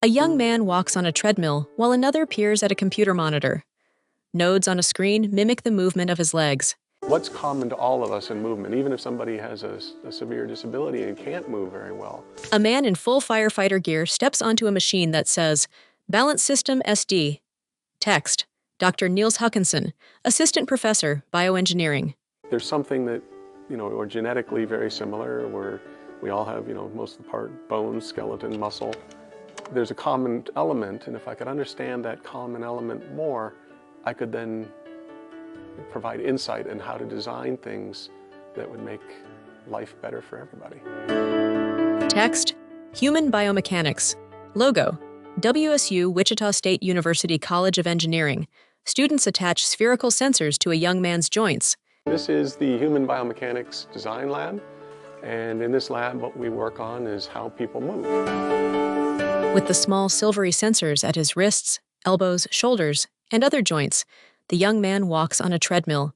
A young man walks on a treadmill while another peers at a computer monitor. Nodes on a screen mimic the movement of his legs. What's common to all of us in movement, even if somebody has a severe disability and can't move very well? A man in full firefighter gear steps onto a machine that says, Balance System SD. Text, Dr. Niels Huckinson, Assistant Professor, Bioengineering. There's something that, we're genetically very similar, we all have, most of the part bone, skeleton, muscle. There's a common element, and if I could understand that common element more, I could then provide insight in how to design things that would make life better for everybody. Text, Human Biomechanics. Logo, WSU Wichita State University College of Engineering. Students attach spherical sensors to a young man's joints. This is the Human Biomechanics Design Lab, and in this lab what we work on is how people move. With the small silvery sensors at his wrists, elbows, shoulders, and other joints, the young man walks on a treadmill.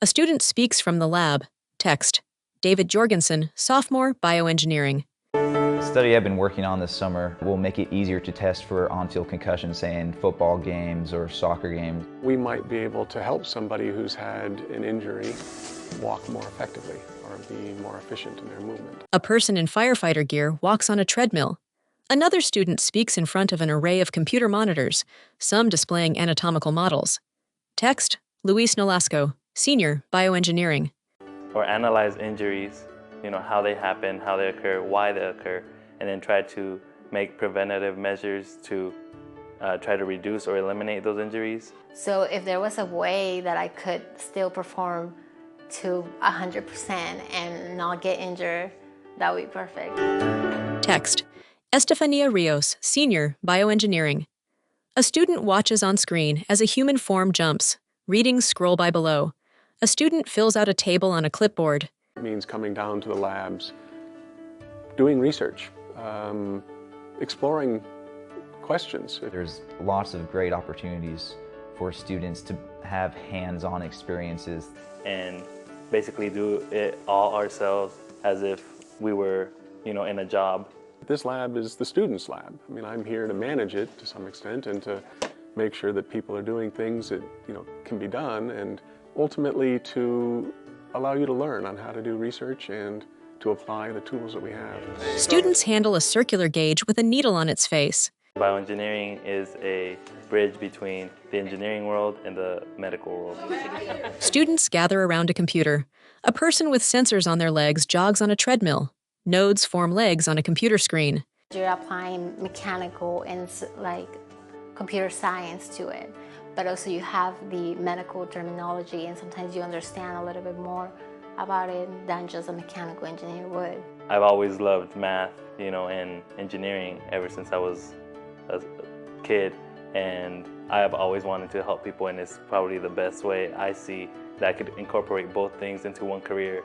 A student speaks from the lab. Text, David Jorgensen, Sophomore, Bioengineering. The study I've been working on this summer will make it easier to test for on-field concussions, say in football games or soccer games. We might be able to help somebody who's had an injury walk more effectively or be more efficient in their movement. A person in firefighter gear walks on a treadmill. Another student speaks in front of an array of computer monitors, some displaying anatomical models. Text, Luis Nolasco, Senior, Bioengineering. Or analyze injuries, how they happen, how they occur, why they occur, and then try to make preventative measures to try to reduce or eliminate those injuries. So if there was a way that I could still perform to 100% and not get injured, that would be perfect. Text, Estefania Rios, Senior, Bioengineering. A student watches on screen as a human form jumps. Readings scroll by below. A student fills out a table on a clipboard. It means coming down to the labs, doing research, exploring questions. There's lots of great opportunities for students to have hands-on experiences. And basically do it all ourselves as if we were, in a job. This lab is the student's lab. I'm here to manage it to some extent and to make sure that people are doing things that, can be done, and ultimately to allow you to learn on how to do research and to apply the tools that we have. Students handle a circular gauge with a needle on its face. Bioengineering is a bridge between the engineering world and the medical world. Students gather around a computer. A person with sensors on their legs jogs on a treadmill. Nodes form legs on a computer screen. You're applying mechanical and computer science to it, but also you have the medical terminology, and sometimes you understand a little bit more about it than just a mechanical engineer would. I've always loved math, and engineering ever since I was a kid, and I have always wanted to help people, and it's probably the best way I see that I could incorporate both things into one career.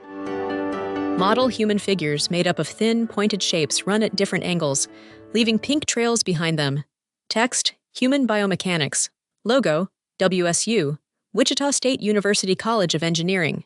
Model human figures made up of thin, pointed shapes run at different angles, leaving pink trails behind them. Text, Human Biomechanics. Logo, WSU, Wichita State University College of Engineering.